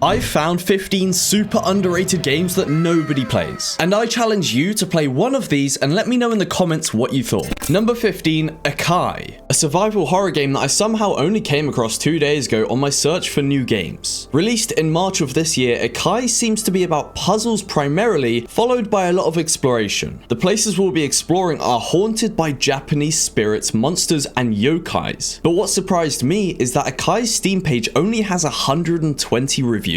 I've found 15 super underrated games that nobody plays, and I challenge you to play one of these and let me know in the comments what you thought. Number 15, Ikal, a survival horror game that I somehow only came across 2 days ago on my search for new games. Released in March of this year, Ikal seems to be about puzzles primarily, followed by a lot of exploration. The places we'll be exploring are haunted by Japanese spirits, monsters, and yokais. But what surprised me is that Ikal's Steam page only has 120 reviews,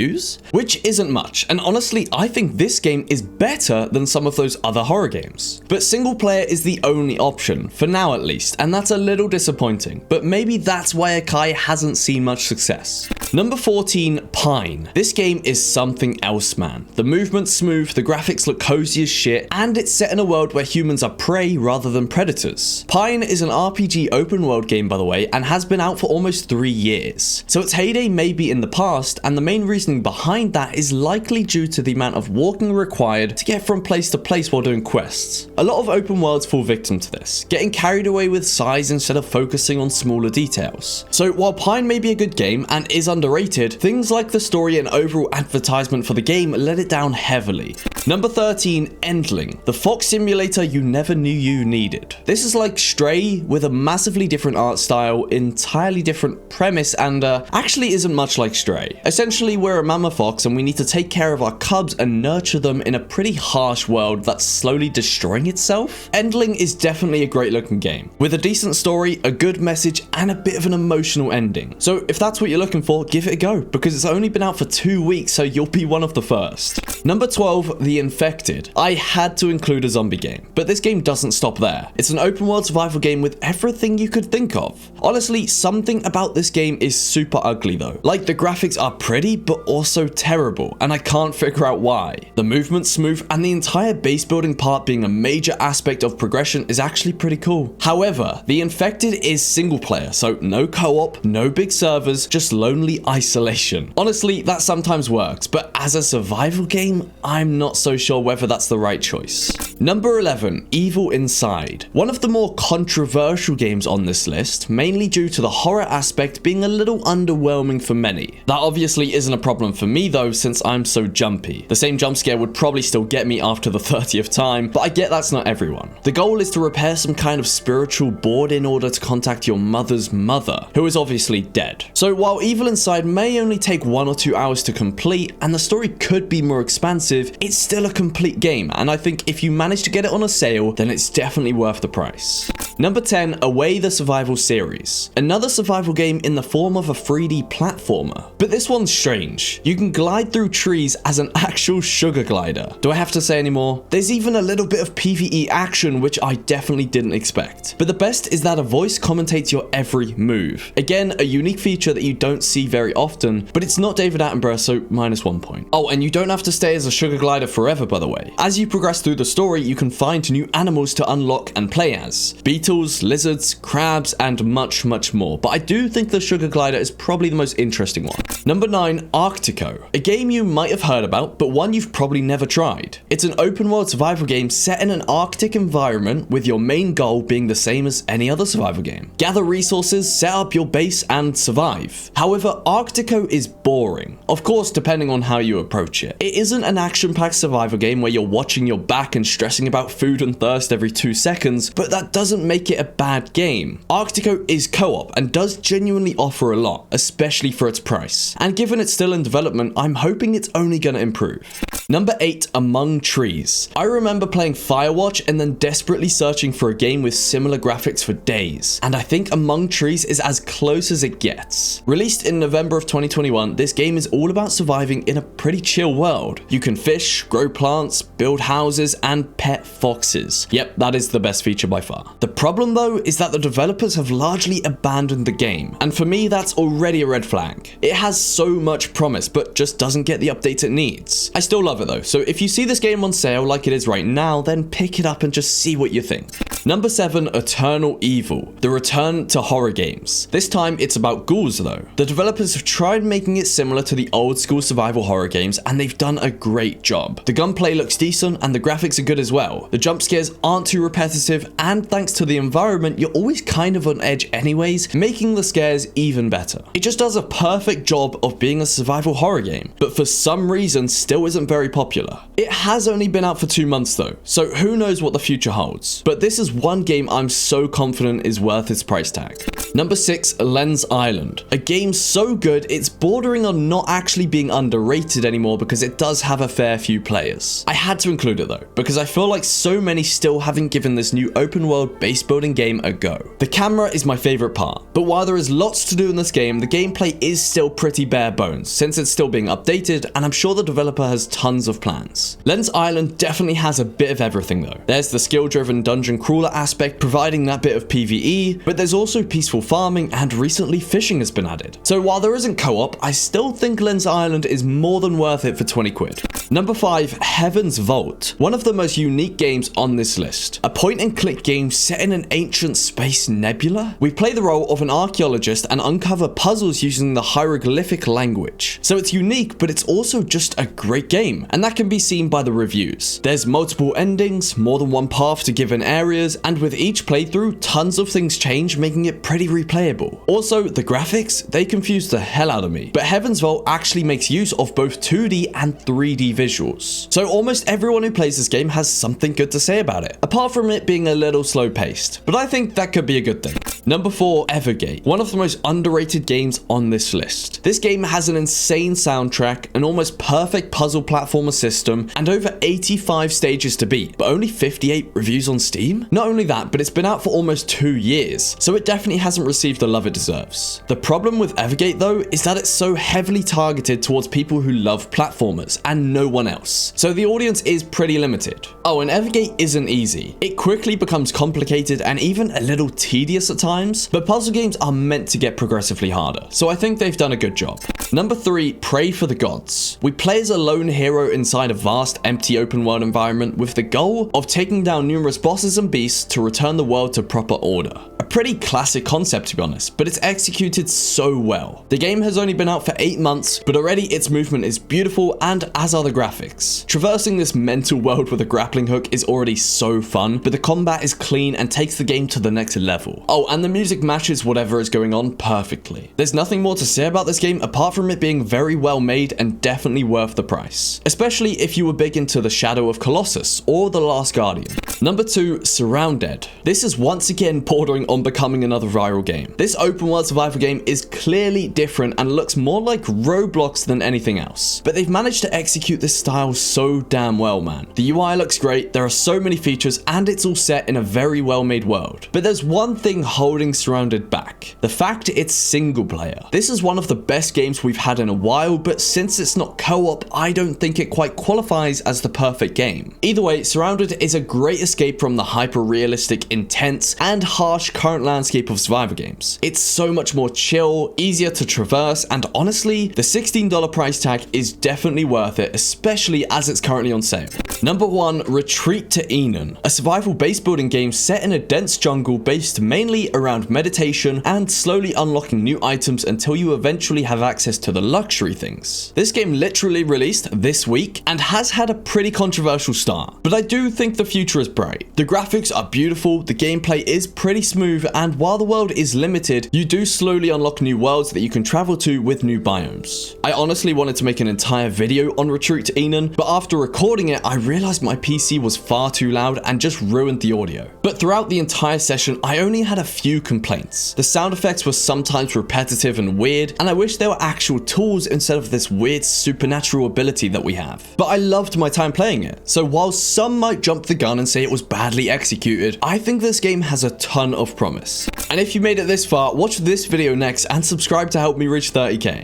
which isn't much, and honestly I think this game is better than some of those other horror games. But single player is the only option, for now at least, and that's a little disappointing, but maybe that's why Ikal hasn't seen much success. Number 14, Pine. This game is something else, man. The movement's smooth, the graphics look cozy as shit, and it's set in a world where humans are prey rather than predators. Pine is an RPG open world game, by the way, and has been out for almost 3 years. So its heyday may be in the past, and the main reasoning behind that is likely due to the amount of walking required to get from place to place while doing quests. A lot of open worlds fall victim to this, getting carried away with size instead of focusing on smaller details. So while Pine may be a good game and is underrated, things like the story and overall advertisement for the game let it down heavily. Number 13, Endling, the fox simulator you never knew you needed. This is like Stray with a massively different art style, entirely different premise, and actually isn't much like Stray. Essentially, we're a mama fox and we need to take care of our cubs and nurture them in a pretty harsh world that's slowly destroying itself. Endling is definitely a great looking game, with a decent story, a good message, and a bit of an emotional ending. So if that's what you're looking for, give it a go, because it's only been out for 2 weeks, so you'll be one of the first. Number 12, The Infected. I had to include a zombie game, but this game doesn't stop there. It's an open world survival game with everything you could think of. Honestly, something about this game is super ugly though. Like, the graphics are pretty, but also terrible, and I can't figure out why. The movement's smooth, and the entire base building part being a major aspect of progression is actually pretty cool. However, The Infected is single player, so no co-op, no big servers, just lonely isolation. Honestly, that sometimes works, but as a survival game, I'm not so sure whether that's the right choice. Number 11, Evil Inside. One of the more controversial games on this list, mainly due to the horror aspect being a little underwhelming for many. That obviously isn't a problem for me though, since I'm so jumpy. The same jump scare would probably still get me after the 30th time, but I get that's not everyone. The goal is to repair some kind of spiritual board in order to contact your mother's mother, who is obviously dead. So while Evil Inside may only take 1 or 2 hours to complete, and the story could be more expansive, it's still a complete game, and I think if you manage to get it on a sale, then it's definitely worth the price. Number 10, Away the Survival Series. Another survival game in the form of a 3D platformer, but this one's strange. You can glide through trees as an actual sugar glider. Do I have to say any more? There's even a little bit of PvE action, which I definitely didn't expect. But the best is that a voice commentates your every move. Again, a unique feature that you don't see very often, but it's not David Attenborough, so -1 point. Oh, and you don't have to stay as a sugar glider forever, by the way. As you progress through the story, you can find new animals to unlock and play as. Beetles, lizards, crabs, and much, much more. But I do think the sugar glider is probably the most interesting one. Number 9, Arctico. A game you might have heard about, but one you've probably never tried. It's an open world survival game set in an Arctic environment, with your main goal being the same as any other survival game. Gather resources, set up your base, and survive. However, Arctico is boring. Of course, depending on how you approach it. It isn't an action-packed survival game where you're watching your back and stressing about food and thirst every 2 seconds, but that doesn't make it a bad game. Arctico is co-op and does genuinely offer a lot, especially for its price. And given it's still in development, I'm hoping it's only gonna improve. Number 8, Among Trees. I remember playing Firewatch and then desperately searching for a game with similar graphics for days, and I think Among Trees is as close as it gets. Released in November of 2021, this game is all about surviving in a pretty chill world. You can fish, grow plants, build houses, and pet foxes. Yep, that is the best feature by far. The problem though is that the developers have largely abandoned the game, and for me that's already a red flag. It has so much promise, but just doesn't get the updates it needs. I still love it though, so if you see this game on sale like it is right now, then pick it up and just see what you think. Number 7, Eternal Evil, the return to horror games. This time it's about ghouls though. The developers have tried making it similar to the old school survival horror games and they've done a great job. The gunplay looks decent and the graphics are good as well. The jump scares aren't too repetitive, and thanks to the environment, you're always kind of on edge anyways, making the scares even better. It just does a perfect job of being a survival horror game, but for some reason still isn't very popular. It has only been out for 2 months though, so who knows what the future holds. But this is one game I'm so confident is worth its price tag. Number 6, Lens Island. A game so good it's bordering on not actually being underrated anymore because it does have a fair few players. I had to include it though, because I feel like so many still haven't given this new open world base building game a go. The camera is my favorite part, but while there is lots to do in this game, the gameplay is still pretty bare bones since it's still being updated, and I'm sure the developer has tons of plans. Lens Island definitely has a bit of everything though. There's the skill-driven dungeon crawler aspect providing that bit of PvE, but there's also peaceful farming, and recently fishing has been added. So while there isn't co-op, I still think Lens Island is more than worth it for 20 quid. Number 5, Heaven's Vault, one of the most unique games on this list. A point-and-click game set in an ancient space nebula. We play the role of an archaeologist and uncover puzzles using the hieroglyphic language. So it's unique, but it's also just a great game, and that can be seen by the reviews. There's multiple endings, more than one path to given areas, and with each playthrough, tons of things change, making it pretty replayable. Also, the graphics, they confuse the hell out of me, but Heaven's Vault actually makes use of both 2D and 3D visuals. So almost everyone who plays this game has something good to say about it, apart from it being a little slow paced, but I think that could be a good thing. Number 4, Evergate, one of the most underrated games on this list. This game has an insane soundtrack, an almost perfect puzzle platformer system, and over 85 stages to beat, but only 58 reviews on Steam? Not only that, but it's been out for almost 2 years, so it definitely hasn't received the love it deserves. The problem with Evergate though is that it's so heavily targeted towards people who love platformers and no one else, so the audience is pretty limited. Oh, and Evergate isn't easy. It quickly becomes complicated and even a little tedious at times, but puzzle games are meant to get progressively harder, so I think they've done a good job. Number 3, Praey for the Gods. We play as a lone hero inside a vast, empty open world environment with the goal of taking down numerous bosses and beasts to return the world to proper order. A pretty classic concept to be honest, but it's executed so well. The game has only been out for 8 months, but already its movement is beautiful and as are the graphics. Traversing this mental world with a grappling hook is already so fun, but the combat is clean and takes the game to the next level. Oh, and the music matches whatever is going on perfectly. There's nothing more to say about this game apart from it being very well made and definitely worth the price, especially if you were big into the Shadow of Colossus or The Last Guardian. Number 2, Surroundead. This is once again bordering on becoming another viral game. This open world survival game is clearly different and looks more like Roblox than anything else, but they've managed to execute this style so damn well, man. The UI looks great, there are so many features, and it's all set in a very well made world. But there's one thing holding Surroundead back: the fact it's single player. This is one of the best games we've had in a while, but since it's not co-op, I don't think it quite qualifies as the perfect game. Either way, Surrounded is a great escape from the hyper-realistic, intense, and harsh current landscape of survival games. It's so much more chill, easier to traverse, and honestly, the $16 price tag is definitely worth it, especially as it's currently on sale. Number 1, Retreat to Enen, a survival base building game set in a dense jungle based mainly around meditation and slowly unlocking new items until you eventually have access to the luxury things. This game literally released this week and has had a pretty controversial start, but I do think the future is bright. The graphics are beautiful, the gameplay is pretty smooth, and while the world is limited, you do slowly unlock new worlds that you can travel to with new biomes. I honestly wanted to make an entire video on Retreat to Enen, but after recording it, I realized my PC was far too loud and just ruined the audio. But throughout the entire session, I only had a few complaints. The sound effects were sometimes repetitive and weird, and I wish there were actual tools instead of this weird supernatural ability that we have. But I loved my time playing it, so while some might jump the gun and say it was badly executed, I think this game has a ton of promise. And if you made it this far, watch this video next and subscribe to help me reach 30k.